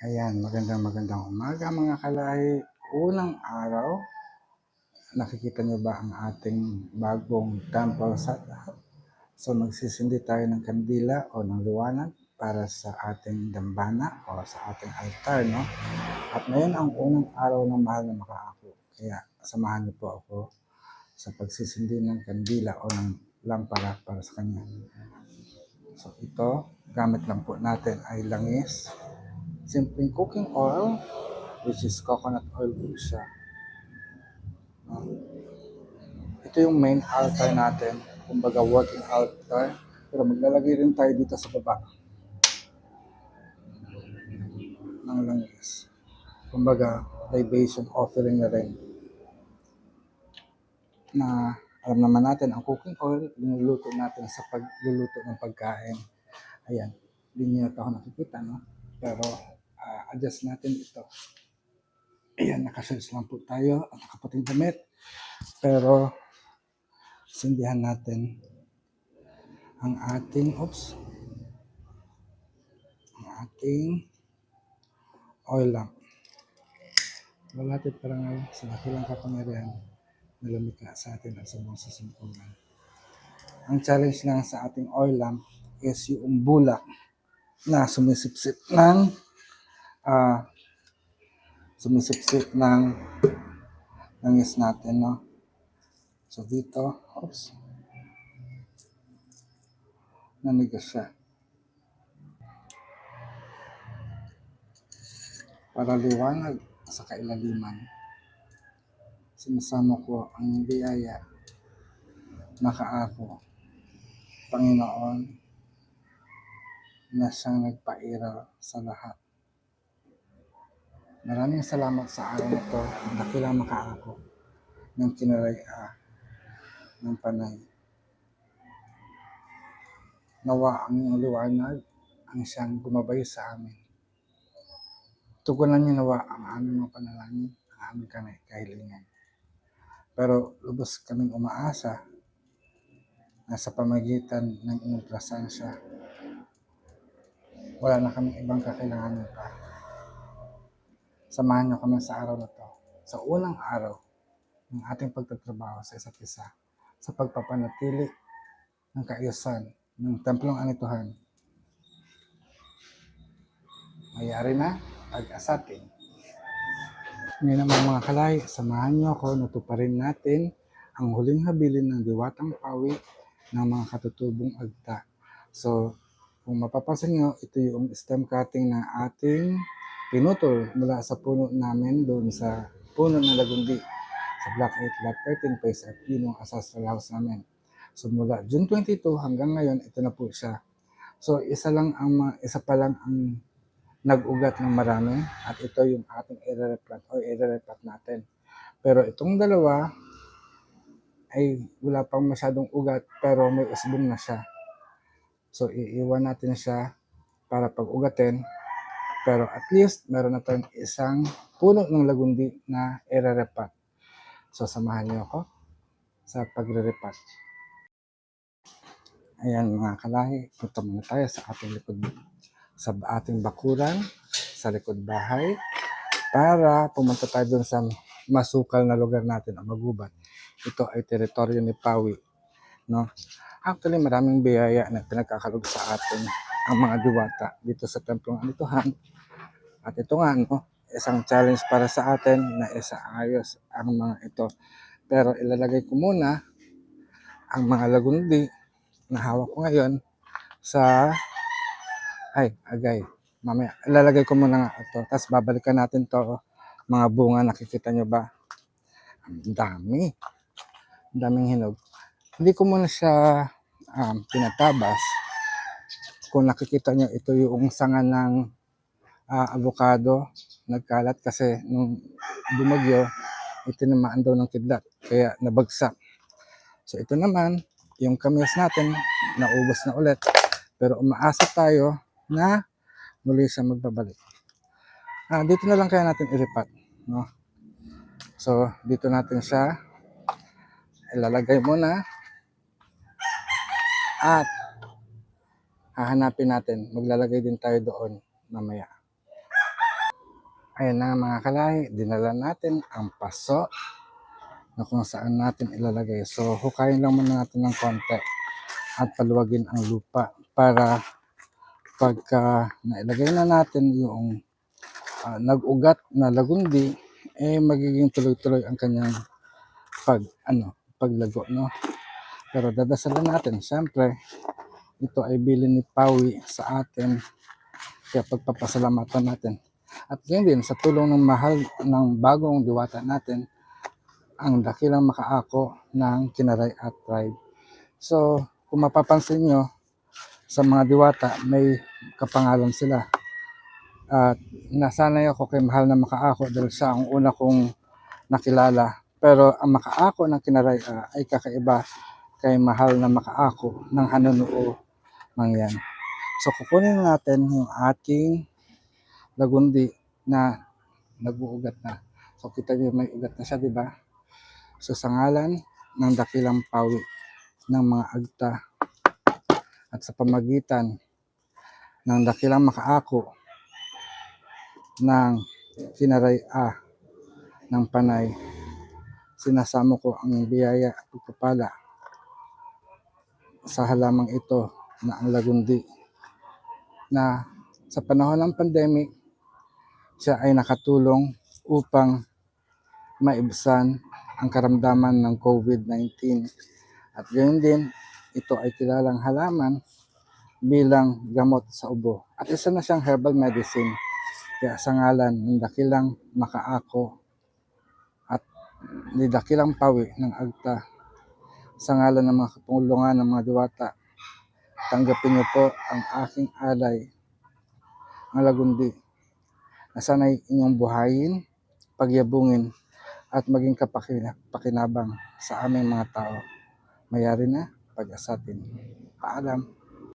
Ayan, magandang umaga mga kalahi. Unang araw, nakikita niyo ba ang ating bagong temple setup? So magsisindi tayo ng kandila o ng liwanag para sa ating dambana o sa ating altar, no? At ngayon ang unang araw ng mahal na makaako. Kaya samahan niyo po ako sa pagsisindi ng kandila o ng lampara para sa kanya. So ito, gamit lang po natin ay langis, simpleng cooking oil, which is coconut oil po siya. Ito yung main altar natin, kumbaga working altar. Pero maglalagay rin tayo dito sa baba ng langis. Kumbaga, libation offering na rin. Na alam naman natin, ang cooking oil, linuluto natin sa pagluluto ng pagkain. Ayan, hindi niyo ito ako nakikita, no? Pero adjust natin ito. Ayan, nakashades lang po tayo at nakaputing damit. Pero, sindihan natin ang ating oil lamp. Lalapit parangal sa dakilang kapangyarihan na lumikha sa atin at sa buong sasangkulan. Ang challenge lang sa ating oil lamp is yung bulak na sumisipsip ng langis natin, no? So dito, nanigas siya. Para liwanag sa kailaliman, sinasama ko ang biyaya na kaako, Panginoon, na siyang nagpairal sa lahat. Maraming salamat sa araw na ito, dakilang makaako ng kinaraya ng panay. Nawa ang iyong liwanag ang siyang gumabay sa amin. Tugunan niyo nawa ang aming mga panalangin, ang aming kahilingan. Pero lubos kaming umaasa na sa pamagitan ng inyong presensya, wala na kaming ibang kakailanganin pa. Samahan niyo kami sa araw na to, sa unang araw ng ating pagtatrabaho sa isa't isa, sa pagpapanatili ng kaayusan ng templong anituhan. Mayari na pag-asatin. Ngayon naman mga kalay, samahan niyo ako na tuparin natin ang huling habilin ng diwatang pawi ng mga katutubong agta. So, kung mapapansin nyo, ito yung stem cutting na ating pinutol mula sa puno namin doon sa puno ng Lagundi sa Block 8, Lot 13, Phase FP ng ancestral house namin. So, mula June 22 hanggang ngayon, ito na po siya. So, isa pa lang ang nag-ugat ng marami at ito yung ating i-replant natin. Pero itong dalawa ay wala pang masyadong ugat pero may usbong na siya. So iiwan natin siya para pag-ugatin, pero at least meron na tayong isang puno ng lagundi na i-replant. So samahan niyo ako sa pagre-replant. Ayan mga kalahi, punta muna tayo sa ating ating bakuran sa likod bahay para pumunta tayo dun sa masukal na lugar natin o magubat. Ito ay teritoryo ni Pawi, no? Actually, maraming biyaya na pinagkakalog sa atin ang mga diwata dito sa templong anituhan. At ito nga, no, isang challenge para sa atin na isaayos ang mga ito. Pero ilalagay ko muna ang mga lagundi na hawak ko ngayon sa mamaya, ilalagay ko muna nga ito. Tapos babalikan natin to mga bunga, nakikita nyo ba? Ang daming hinog. Hindi ko muna siya pinatabas. Kung nakikita nyo, ito yung sanga ng avocado. Nagkalat kasi nung bumagyo, itinamaan daw ng kidlat. Kaya nabagsak. So ito naman, yung kamyas natin, naubos na ulit. Pero umaasa tayo na muli siya magbabalik. Dito na lang kaya natin iripat, no? So, dito natin siya ilalagay muna at hahanapin natin. Maglalagay din tayo doon mamaya. Ayan na mga kalahi, dinala natin ang paso na kung saan natin ilalagay. So, hukayin lang muna natin ng konti at paluwagin ang lupa para pagka nailagay na natin yung nag-ugat na lagundi, magiging tuloy-tuloy ang kanyang paglago, no? Pero dadasalan natin, siyempre, ito ay bilin ni Pawi sa atin, kaya pagpapasalamatan natin. At ganyan din, sa tulong ng mahal ng bagong diwata natin, ang dakilang makaako ng Kinaray at Tribe. So, kung mapapansin nyo, sa mga diwata, may kapangalan sila. At nasanay ako kay mahal na makaako dahil siya ang una kong nakilala. Pero ang makaako ng Kinaray ay kakaiba kay mahal na makaako ng Hanunuo Mangyan. So, kukunin natin yung ating lagundi na nag-uugat na. So, kita niyo may ugat na siya, di ba? So, sa ngalan ng dakilang Pawi ng mga agta at sa pamagitan ng dakilang makaako ng Kinaray ng Panay, sinasamo ko ang biyaya at pagpapala sa halamang ito na ang lagundi, na sa panahon ng pandemic, siya ay nakatulong upang maibsan ang karamdaman ng COVID-19. At gayon din, ito ay kilalang halaman bilang gamot sa ubo. At isa na siyang herbal medicine. Kaya sa ngalan ng dakilang makaako at ni dakilang Pawi ng agta, sa ngalan ng mga kapungulungan ng mga diwata, tanggapin niyo po ang aking alay, ang lagundi, na sana'y inyong buhayin, pagyabungin, at maging kapakinabang sa aming mga tao. Mayari na, pag-asatin. Paalam.